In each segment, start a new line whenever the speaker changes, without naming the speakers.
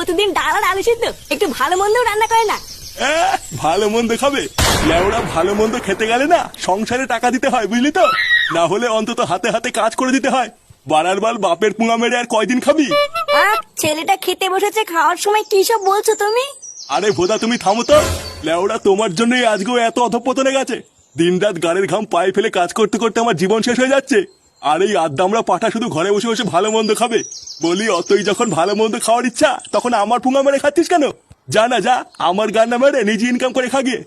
প্রতিদিন ডাল আর আলু সিদ্ধ, একটু ভালো মন্দও রান্না করে না।
ভালো মন্দ খাবে? লেওড়া ভালো মন্দ খেতে গেলে না সংসারে টাকা দিতে হয়, বুঝলি তো? না হলে অন্তত হাতে হাতে কাজ করে দিতে হয়। বাড়ার বাল বাপের পুঙা মেরে আর কয়দিন খাবি?
ছেলেটা খেতে বসেছে, খাওয়ার সময় কি সব বলছো তুমি?
আরে ভোদা তুমি থামো তো। লেওড়া তোমার জন্যই আজকেও এত অধঃপতনে গেছে। দিন রাত গাড়ির ঘাম পায়ে ফেলে কাজ করতে করতে আমার জীবন শেষ হয়ে যাচ্ছে। আর এই আদ্দামরা পাঠা শুধু ঘরে বসে বসে ভালো মন্দ খাবে। বলি অতই যখন ভালো মন্দ খাওয়ার ইচ্ছা, তখন আমার পুঙা মেরে খাচ্ছিস কেন? যা না যা, আমার গান না মেরে নিজে ইনকাম করে খা গিয়ে।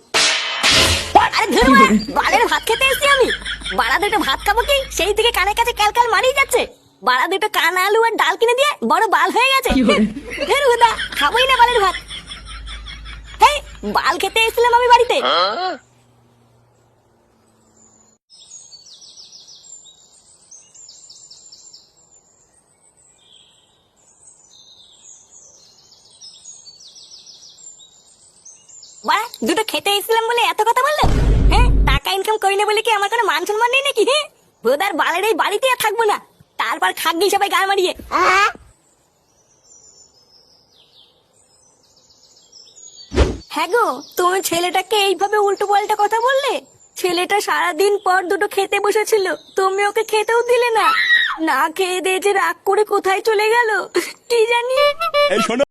আরে ধরো, বালের ভাত খেতে এসেছি আমি। বাড়া দুটো ভাত খাবো কি, সেই থেকে কানের কাছে ক্যালকাল মারিয়ে যাচ্ছে। বাড়া দুটো কান আলু আর ডাল কিনে দিয়ে বড় বাল হয়ে গেছে। ধরুদা, খাবোই না বালের ভাত। হেই, বাল খেতে এসেছিলাম আমি বাড়িতে। বাড়া দুটো খেতে এসেছিলাম বলে এত কথা বললো? হ্যাঁ, টাকা ইনকাম করি না বলে কি আমার কোনো মান সম্মান নেই নাকি? হ্যাঁ, ভোদার বালের এই বাড়িতে আর থাকবো না। তারপর খাগি সবাই গাল মারিয়ে। হ্যাঁ গো, তুমি ছেলেটাকে এইভাবে উল্টো পাল্টা কথা বললে? ছেলেটা সারাদিন পর দুটো খেতে বসেছিল, তুমি ওকে খেতেও দিলে না। না খেয়ে দিয়ে যে রাগ করে কোথায় চলে গেল কি জানি।
এই শোনো।